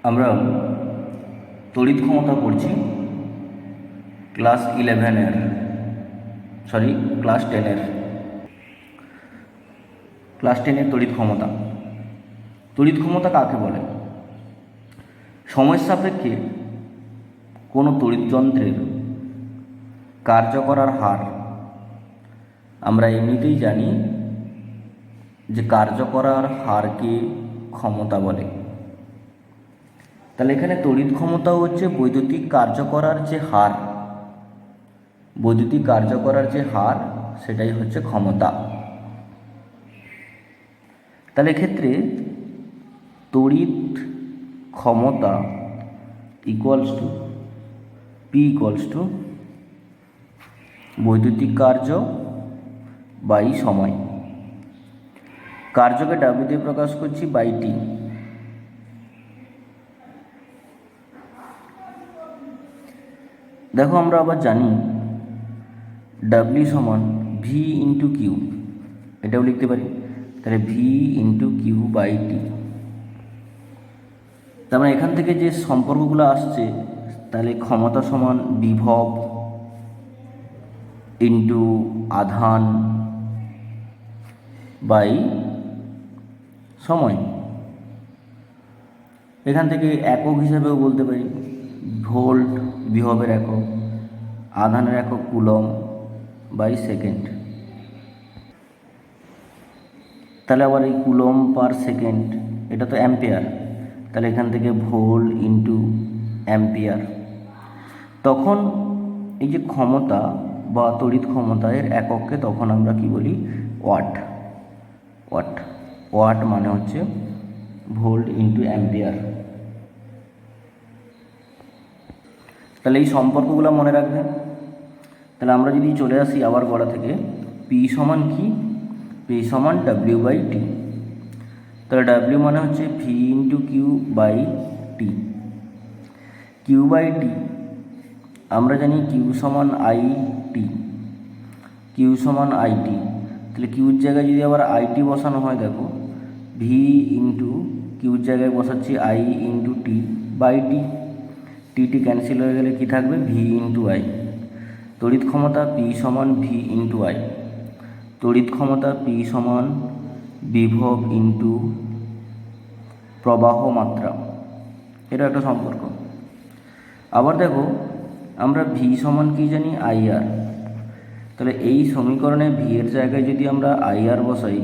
আমরা তড়িৎ ক্ষমতা পড়ছি ক্লাস 11-এর ক্লাস 10-এর তড়িৎ ক্ষমতা। তড়িৎ ক্ষমতা কাকে বলে? সময় সাপেক্ষে কোনো তড়িৎ যন্ত্রের কার্য করার হার আমরা এমনিতেই জানি যে কার্য করার হারকে ক্ষমতা বলে। তাহলে এখানে তড়িৎ ক্ষমতাও হচ্ছে বৈদ্যুতিক কার্য করার যে হার, সেটাই হচ্ছে ক্ষমতা। তাহলে এক্ষেত্রে তড়িৎ ক্ষমতা P বৈদ্যুতিক কার্য বাই সময়। কার্যকে W দিয়ে প্রকাশ করছি বাই T। দেখো আমরা আবার জানি W সমান V ইন্টু কিউ, এটাও লিখতে পারি। তাহলে V ইন্টু কিউ বাই টি। তার মানে এখান থেকে যে সম্পর্কগুলো আসছে, তাহলে ক্ষমতা সমান বিভব ইন্টু আধান বাই সময়। এখান থেকে একক হিসাবেও বলতে পারি ভোল্ট বিভবের একক, আধানের একক কুলম বাই সেকেন্ড। তাহলে আবার এই কুলম পার সেকেন্ড এটা তো অ্যাম্পিয়ার, তাহলে এখান থেকে ভোল্ট ইন্টু অ্যাম্পিয়ার। তখন এই যে ক্ষমতা বা তড়িৎ ক্ষমতা এর একককে তখন আমরা কি বলি? ওয়াট মানে হচ্ছে ভোল্ট ইন্টু অ্যাম্পিয়ার। তাহলে এই সম্পর্কগুলো মনে রাখবেন। তাহলে আমরা যদি চলে আসি আবার গড়া থেকে, পি সমান কি? পি সমান ডাব্লিউ বাই টি। তাহলে ডাব্লিউ মানে হচ্ছে V into Q by T. Q by T আমরা জানি কিউ সমান আই টি। তাহলে কিউর জায়গায় যদি আবার আইটি বসানো হয়, দেখো ভি ইন্টু কিউর জায়গায় বসাচ্ছি I into T by T. T cancel হয়ে গেলে কি থাকবে? V into I. তড়িৎ ক্ষমতা পি সমান ভি ইন্টু আই। তড়িৎ ক্ষমতা পি সমান বিভব ইন্টু প্রবাহ মাত্রা, এটা একটা সম্পর্ক। আবার দেখো আমরা ভি সমান কি জানি? আইআর। তাহলে এই সমীকরণে ভি এর জায়গায় যদি আমরা আইআর বসাই,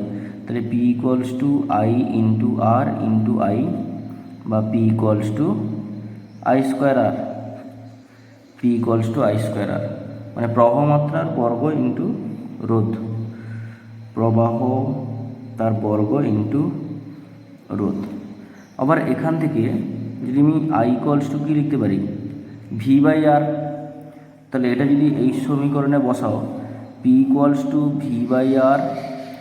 তাহলে P equals to I into R into I, বা P equals to I square R. মানে প্রবাহ মাত্রার বর্গ ইন্টু রোধ, প্রবাহ তার বর্গ ইন্টু রোধ। আবার এখান থেকে যদি আমি আই ইকুয়ালস টু কী লিখতে পারি? V by R. তাহলে এটা যদি এই সমীকরণে বসাও, P equals to V by R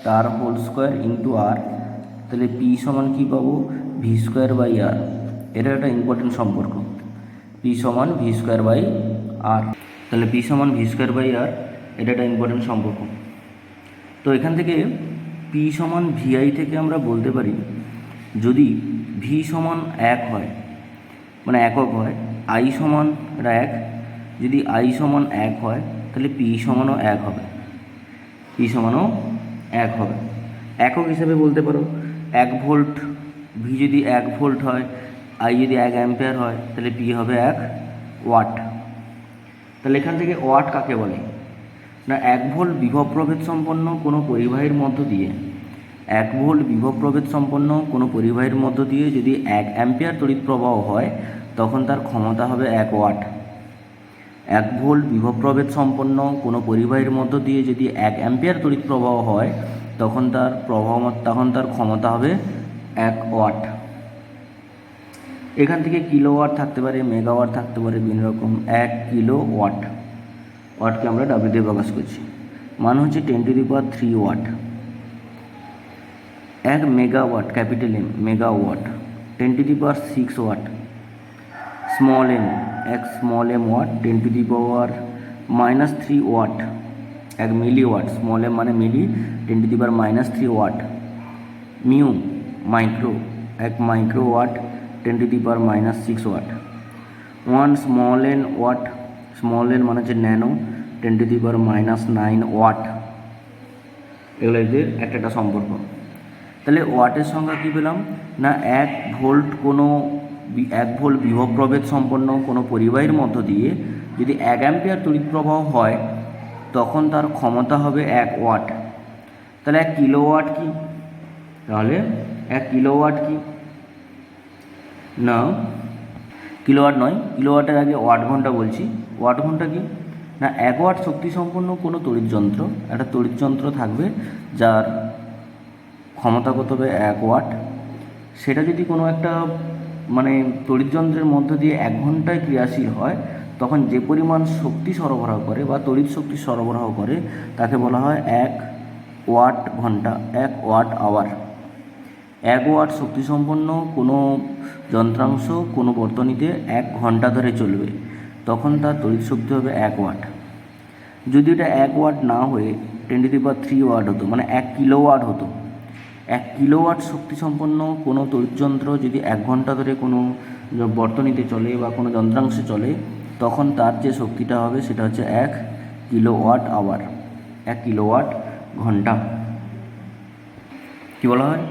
তার হোল স্কোয়ার ইন্টু আর, তাহলে পি সমান কী পাবো? ভি স্কোয়ার বাই আর। এটা একটা ইম্পর্টেন্ট সম্পর্ক, পি সমান ভি স্কোয়ার বাই আর। তাহলে পি সমান ভি স্কোয়ার বাই আর, এটা একটা ইম্পর্টেন্ট সম্পর্ক। তো এখান থেকে পি সমান ভিআই থেকে আমরা বলতে পারি, যদি ভি সমান 1 হয় মানে একক হয়, আই সমান 1, যদি আই সমান 1 হয় তাহলে পি সমানও 1 হবে, একক হিসাবে বলতে পারো 1 ভোল্ট। ভি যদি 1 ভোল্ট হয়, আই যদি 1 অ্যাম্পিয়ার হয়, তাহলে পি হবে 1 ওয়াট। তাহলে এখান থেকে ওয়াট কাকে বলে না? 1 ভোল্ট বিভব প্রভেদ সম্পন্ন কোনো পরিবাহীর মধ্য দিয়ে, 1 ভোল্ট বিভব প্রভেদ সম্পন্ন কোনো পরিবাহীর মধ্য দিয়ে যদি 1 অ্যাম্পিয়ার তড়িৎ প্রবাহ হয়, তখন তার ক্ষমতা হবে 1 ওয়াট। 1 ভোল্ট বিভব প্রভেদ সম্পন্ন কোনো পরিবাহীর মধ্য দিয়ে যদি 1 অ্যাম্পিয়ার তড়িৎ প্রবাহ হয়, তখন তার ক্ষমতা হবে 1 ওয়াট। এখান থেকে কিলোওয়াট থাকতে পারে, মেগাওয়াট থাকতে পারে, বিভিন্ন রকম। 1 কিলো ওয়াটকে আমরা ডাব্লিউ দিয়ে প্রকাশ করছি, মান হচ্ছে 10⁻³ watt. 1 megawatt capital M, megawatt 10⁻6 watt. Small M, 1 small M watt 10⁻³ watt. 1 milliwatt, small M মানে milli, 10⁻³ watt. Mu micro, 1 microwatt 10⁻⁻6 watt. 1 small N watt, small N মানে হচ্ছে ন্যানো, 10⁻⁹ ওয়াট। এগুলো এদের একটা সম্পর্ক। তাহলে ওয়াটের সংখ্যা কী পেলাম না 1 ভোল্ট, কোনো 1 ভোল্ট বিভব প্রভেদ সম্পন্ন কোনো পরিবাহীর মধ্য দিয়ে যদি 1 অ্যাম্পিয়ার তড়িৎ প্রবাহ হয় তখন তার ক্ষমতা হবে 1 ওয়াট। তাহলে 1 কিলোওয়াট কি? তাহলে 1 কিলোওয়াট কি না, কিলোওয়াট নয়, কিলোওয়াটের আগে ওয়াট ঘন্টা বলছি। ওয়াট ঘন্টা কি না 1 ওয়াট শক্তি সম্পন্ন কোনো তড়িৎ যন্ত্র, একটা তড়িৎ যন্ত্র থাকবে যার ক্ষমতা কত হবে 1 ওয়াট। সেটা যদি কোনো একটা মানে তড়িৎ যন্ত্রের মধ্য দিয়ে 1 ঘন্টায় ক্রিয়াশীল হয় তখন যে পরিমাণ শক্তি সরবরাহ করে বা তড়িৎ শক্তি সরবরাহ করে তাকে বলা হয় 1 ওয়াট ঘন্টা, 1 ওয়াট আওয়ার। 1 ওয়াট শক্তিসম্পন্ন কোনো যন্ত্রাংশ কোনো বর্তনীতে 1 ঘন্টা ধরে চলবে, তখন তার তড়িৎ শক্তি হবে 1 ওয়াট। যদি এটা 1 ওয়াট না হয়ে 10⁻³ ওয়াট হতো, মানে 1 কিলোওয়াট হতো, 1 কিলোওয়াট শক্তিসম্পন্ন কোনো তড়িৎযন্ত্র যদি 1 ঘন্টা ধরে কোনো বর্তনীতে চলে বা কোনো যন্ত্রাংশে চলে তখন তার যে শক্তিটা হবে সেটা হচ্ছে 1 কিলোওয়াট আওয়ার, 1 কিলোওয়াট ঘন্টা। কী বলা হয়?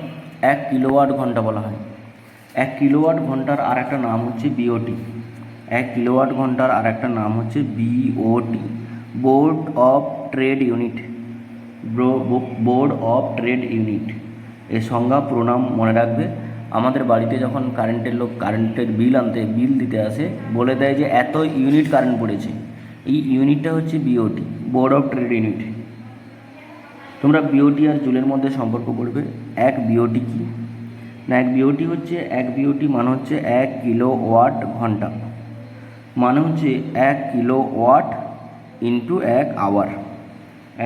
1 কিলোওয়াট ঘন্টা বলা হয়। 1 কিলোওয়াট ঘন্টার আর একটা নাম হচ্ছে বিওটি। 1 কিলোওয়াট ঘন্টার আর একটা নাম হচ্ছে BOT, board of trade unit. Board of trade unit এর সংজ্ঞা প্রণাম মনে রাখবে। আমাদের বাড়িতে যখন কারেন্টের বিল দিতে আসে বলে দেয় যে এত ইউনিট কারেন্ট পড়েছে, এই ইউনিটটা হচ্ছে BOT, board of trade unit. তোমরা বিওটি আর জুলের মধ্যে সম্পর্ক পড়বে। 1 বিওটি কি না, 1 বিওটি হচ্ছে, 1 বিওটি মানে হচ্ছে 1 কিলোওয়াট ঘন্টা, মানে হচ্ছে 1 kilowatt into 1 hour,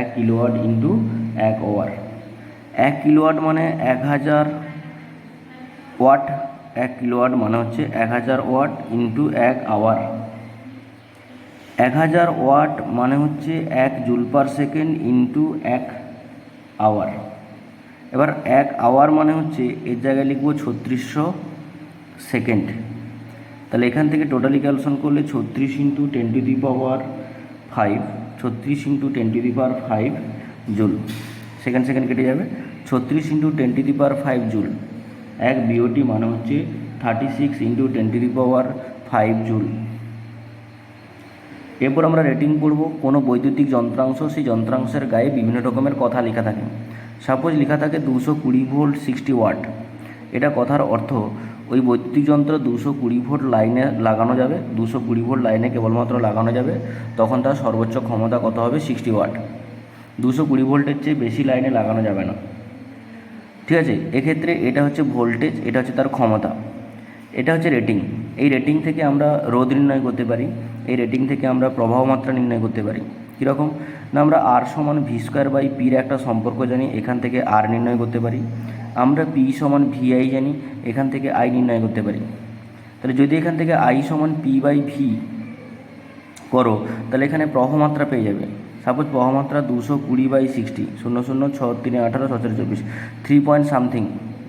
1 kilowatt into 1 hour. 1 kilowatt মানে 1000 ওয়াট, 1 কিলোওয়াট মানে হচ্ছে 1000 ওয়াট ইন্টু 1 আওয়ার। 1000 ওয়াট মানে হচ্ছে 1 joule per second into 1 hour. এবার 1 আওয়ার মানে হচ্ছে এর জায়গায় লিখব 3600 সেকেন্ড। তাহলে এখান থেকে টোটালি ক্যালকুলেশন করলে 36 ইন্টু 10⁵, 36 ইন্টু 10⁵ জুল, সেকেন্ড কেটে যাবে, 36 ইন্টু 10⁵ জুল। 1 বিওটি মানে হচ্ছে 36 ইন্টু 10⁵ জুল। এরপর আমরা রেটিং পড়ব। কোনো বৈদ্যুতিক যন্ত্রাংশ, সেই যন্ত্রাংশের গায়ে বিভিন্ন রকমের কথা লেখা থাকে। সাপোজ লেখা থাকে 220 ভোল্ট 60 ওয়াট। এটা কথার অর্থ ওই বৈদ্যুতিক যন্ত্র 220 ভোল্ট লাইনে লাগানো যাবে, 220 ভোল্ট লাইনে কেবলমাত্র লাগানো যাবে, তখন তার সর্বোচ্চ ক্ষমতা কত হবে 60 ওয়াট। 220 ভোল্টের চেয়ে বেশি লাইনে লাগানো যাবে না, ঠিক আছে। এক্ষেত্রে এটা হচ্ছে ভোল্টেজ, এটা হচ্ছে তার ক্ষমতা, এটা হচ্ছে রেটিং। এই রেটিং থেকে আমরা রোধ নির্ণয় করতে পারি, এই রেটিং থেকে আমরা প্রবাহ মাত্রা নির্ণয় করতে পারি। কীরকম না, আমরা R সমান v²/P-র একটা সম্পর্ক জানি, এখান থেকে R নির্ণয় করতে পারি। আমরা P সমান VI জানি, এখান থেকে I নির্ণয় করতে পারি। তাহলে যদি এখান থেকে I সমান P/V করো তাহলে এখানে প্রবাহ মাত্রা পেয়ে যাবে। সাপোজ প্রবাহ মাত্রা 220/60, 00 6 3 18 17 24,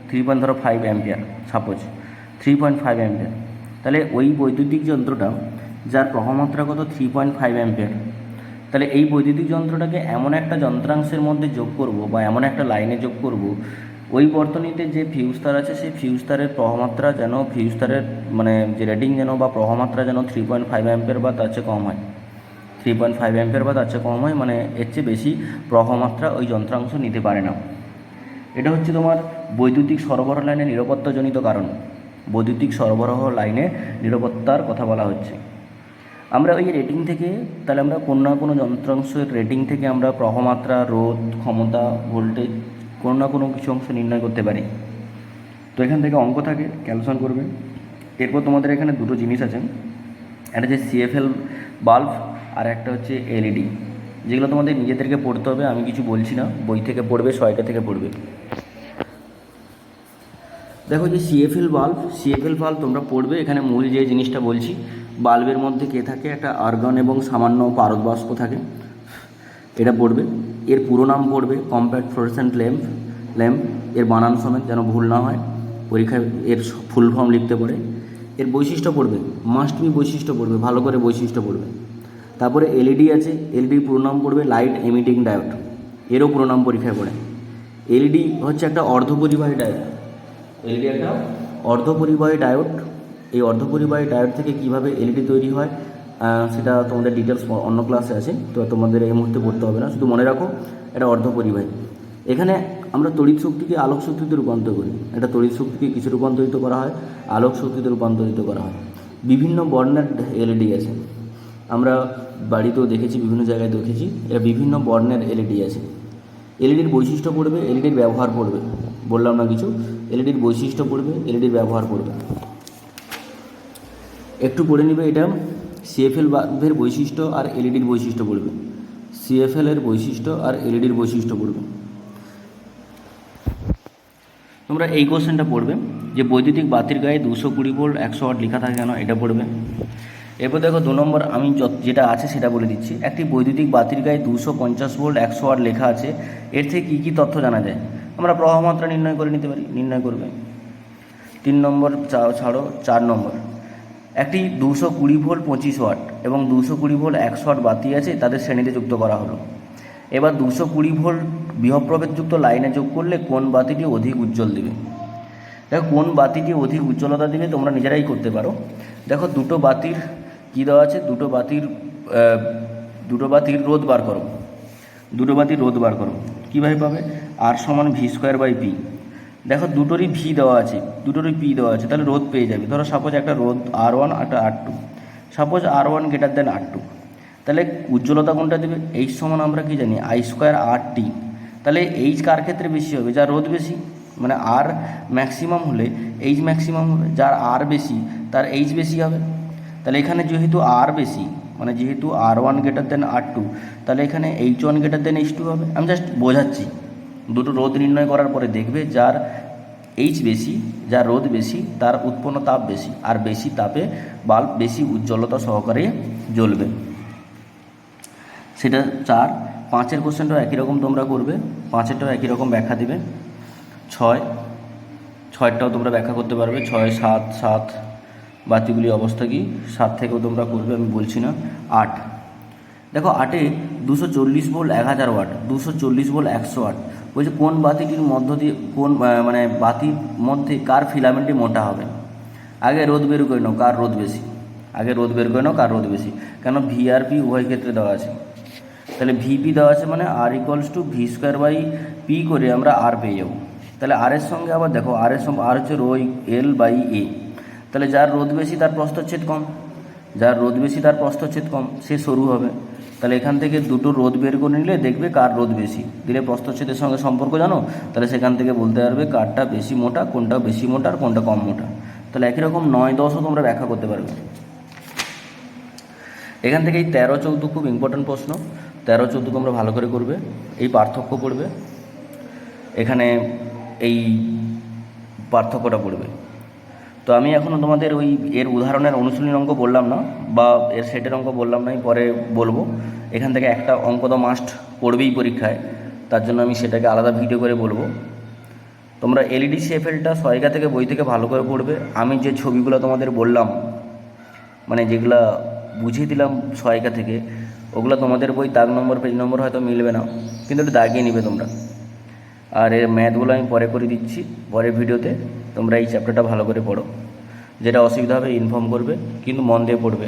3.5 অ্যাম্পিয়ার, সাপোজ 3.5 অ্যাম্পিয়ার। তাহলে ওই বৈদ্যুতিক যন্ত্রটা যার প্রবাহ মাত্রা কত 3.5 অ্যাম্পিয়ার, তাহলে এই বৈদ্যুতিক যন্ত্রটাকে এমন একটা যন্ত্রাংশের মধ্যে যোগ করব বা এমন একটা লাইনে যোগ করব, ওই বর্তনীতে যে ফিউজ তার আছে সেই ফিউজ তারের প্রবাহ মাত্রা যেন, ফিউজ তারের মানে যে রেটিং যেন বা প্রবাহ মাত্রা যেন 3.5 অ্যাম্পিয়ার বা তার চেয়ে কম হয়, 3.5 অ্যাম্পিয়ার বা তার চেয়ে কম হয়, মানে এর চেয়ে বেশি প্রবাহ মাত্রা ওই যন্ত্রাংশ নিতে পারে না। এটা হচ্ছে তোমার বৈদ্যুতিক সরবরাহ লাইনের নিরাপত্তাজনিত কারণ। বৈদ্যুতিক সরবরাহ লাইনে নিরাপত্তার কথা বলা হচ্ছে। আমরা ওই রেটিং থেকে, তাহলে আমরা কোনো না কোনো যন্ত্রাংশের রেটিং থেকে আমরা প্রবাহ মাত্রা, রোধ, ক্ষমতা, ভোল্টেজ কোনো না কোনো কিছু অংশ নির্ণয় করতে পারি। তো এখান থেকে অঙ্ক থাকে, ক্যালকুলেশন করবে। এরপর তোমাদের এখানে দুটো জিনিস আছে, একটা হচ্ছে CFL বাল্ব আর একটা হচ্ছে LED, যেগুলো তোমাদের নিজেদেরকে পড়তে হবে, আমি কিছু বলছি না, বই থেকে পড়বে, সহায়িকা থেকে পড়বে। দেখো যে CFL বাল্ব তোমরা পড়বে, এখানে মূল যে জিনিসটা বলছি, বাল্বের মধ্যে কে থাকে, একটা আর্গন এবং সামান্য পারদ বাষ্প থাকে, এটা পড়বে। এর পুরো নাম পড়বে কম্প্যাক্ট ফ্লোরোসেন্ট ল্যাম্প, এর বানান সমেত যেন ভুল না হয়। পরীক্ষায় এর ফুল ফর্ম লিখতে পারে। এর বৈশিষ্ট্য পড়বে, মাস্ট বি বৈশিষ্ট্য পড়বে, ভালো করে বৈশিষ্ট্য পড়বে। তারপরে এলইডি আছে, এলইডির পুরো নাম পড়বে লাইট এমিটিং ডায়োড, এরও পুরো নাম পরীক্ষায় পড়ে। এলইডি হচ্ছে একটা অর্ধপরিবাহী ডায়োড, এলইডি একটা অর্ধপরিবাহী ডায়োড। এই অর্ধপরিবাহী ডায়োড থেকে কীভাবে এলইডি তৈরি হয় সেটা তোমাদের ডিটেলস অন্য ক্লাসে আছে, তো তোমাদের এই মুহূর্তে পড়তে হবে না, শুধু মনে রাখো এটা অর্ধপরিবাহী। এখানে আমরা তড়িৎ শক্তিকে আলোক শক্তিতে রূপান্তর করি, এটা তড়িৎ শক্তিকে কিছু রূপান্তরিত করা হয়, আলোক শক্তিতে রূপান্তরিত করা হয়। বিভিন্ন বর্ণের এলইডি আছে, আমরা বাড়িতেও দেখেছি, বিভিন্ন জায়গায় দেখেছি, এটা বিভিন্ন বর্ণের এলইডি আছে। এলইডির বৈশিষ্ট্য পড়বে, এলইডির ব্যবহার পড়বে, বললাম না কিছু, এলইডির বৈশিষ্ট্য পড়বে, এলইডির ব্যবহার পড়বে। একটু পড়ে নিবে এটা সিএফএল বাল্বের বৈশিষ্ট্য আর এলইডির বৈশিষ্ট্য পড়বে, সিএফএল এর বৈশিষ্ট্য আর এলইডির বৈশিষ্ট্য পড়বে। তোমরা এই কোশ্চেনটা পড়বে যে বৈদ্যুতিক বাতির গায়ে 220 ভোল্ট 100 ওয়াট লেখা থাকে কেন, এটা পড়বে। এরপর দেখো 2 নম্বর, আমি যেটা আছে সেটা বলে দিচ্ছি। একটি বৈদ্যুতিক বাতির গায়ে 250 ভোল্ট 100 ওয়াট লেখা আছে, এর থেকে কী কী তথ্য জানা যায়? আমরা প্রবাহ মাত্রা নির্ণয় করে নিতে পারি, নির্ণয় করবে। 3 নম্বর ছাড়ো, 4 নম্বর, একটি 220 ভোল্ট 25 ওয়াট এবং 220 ভোল্ট 100 ওয়াট বাতি আছে, তাদের শ্রেণীতে যুক্ত করা হলো। এবার 220 ভোল্ট বিভবপ্রভেদযুক্ত লাইনে যোগ করলে কোন বাতিটি অধিক উজ্জ্বল দিবে? দেখো কোন বাতিটি অধিক উজ্জ্বলতা দিবে তোমরা নিজেরাই করতে পারো। দেখো দুটো বাতির কী দেওয়া আছে, দুটো বাতির রোধ বার করো, দুটো বাতির রোধ বার করো। কীভাবে পাবে? আর সমান v²/p। দেখো দুটোরই ভি দেওয়া আছে, দুটোরই পি দেওয়া আছে, তাহলে রোধ পেয়ে যাবে। ধরো সাপোজ একটা রোধ R1 একটা R2, সাপোজ R1 > R2, তাহলে উজ্জ্বলতা কোনটা দেবে? H সমান আমরা কি জানি, I²RT। তাহলে H কার ক্ষেত্রে বেশি হবে? যার রোধ বেশি, মানে R ম্যাক্সিমাম হলে H ম্যাক্সিমাম হবে, যার R বেশি তার H বেশি হবে। তাহলে এখানে যেহেতু R বেশি, মানে যেহেতু R1 > R2, তাহলে এখানে H1 > H2 হবে। আমি জাস্ট বোঝাচ্ছি, দুটো রোধ নির্ণয় করার পরে দেখবে যার H বেশি, যার রোধ বেশি, তার উৎপন্ন তাপ বেশি, আর বেশি তাপে বাল্ব বেশি উজ্জ্বলতা সহকারে জ্বলবে। সেটা 4। 5-এর কোশ্চেনটাও একই রকম তোমরা করবে, 5-এরটাও একই রকম ব্যাখ্যা দিবে। 6-6টাও তোমরা ব্যাখ্যা করতে পারবে। 6, 7 বাতিগুলি অবস্থা কি, 7 থেকেও তোমরা করবে, আমি বলছি না। 8 দেখো, 8-এ 240 ভোল্ট 1000 ওয়াট, 240 ভোল্ট 100 ওয়াট বলছে কোন বাতিটির মধ্য দিয়ে মানে বাতির মধ্যে কার ফিলামেন্টটি মোটা হবে? আগে রোধ বের করে নাও, কার রোধ বেশি, আগে রোধ বের করে নাও কার রোধ বেশি, কেন ভি আর পি উভয় ক্ষেত্রে দেওয়া আছে। তাহলে ভিপি দেওয়া আছে মানে R = v²/p করে আমরা আর পেয়ে যাবো। তাহলে আর এর সঙ্গে আবার দেখো, আর এর সঙ্গে আর হচ্ছে ρl/a, তাহলে যার রোধ বেশি তার প্রস্থচ্ছেদ কম, যার রোধ বেশি তার প্রস্থচ্ছেদ কম, সে সরু হবে। তাহলে এখান থেকে দুটো রোধ বের করে নিলে দেখবে কার রোধ বেশি, দিলে প্রস্থচ্ছেদের সঙ্গে সম্পর্ক জানো, তাহলে সেখান থেকে বলতে পারবে কারটা বেশি মোটা, কোনটা বেশি মোটা আর কোনটা কম মোটা। তাহলে একই রকম 9-10ও তোমরা ব্যাখ্যা করতে পারবে। এখান থেকে এই 13-14 খুব ইম্পর্ট্যান্ট প্রশ্ন, 13-14 তোমরা ভালো করে করবে, এই পার্থক্য পড়বে, এখানে এই পার্থক্যটা পড়বে। তো আমি এখনও তোমাদের ওই এর উদাহরণের অনুশীলনী অঙ্ক বললাম না, বা এর সেটের অঙ্ক বললাম না, পরে বলবো। এখান থেকে একটা অঙ্ক তো মাস্ট পড়বেই পরীক্ষায়, তার জন্য আমি সেটাকে আলাদা ভিডিও করে বলবো। তোমরা এলইডি সিএফএলটা সহায়িকা থেকে বই থেকে ভালো করে পড়বে। আমি যে ছবিগুলো তোমাদের বললাম, মানে যেগুলা বুঝিয়ে দিলাম সহায়িকা থেকে, ওগুলো তোমাদের বই দাগ নম্বর পেজ নম্বর হয়তো মিলবে না, কিন্তু একটু দাগিয়ে নিবে তোমরা। আর এর ম্যাথগুলো আমি পরে করে দিচ্ছি পরের ভিডিওতে, তোমরা এই চ্যাপ্টারটা ভালো করে পড়ো। যেটা অসুবিধা হবে ইনফর্ম করবে, কিন্তু মন দিয়ে পড়বে।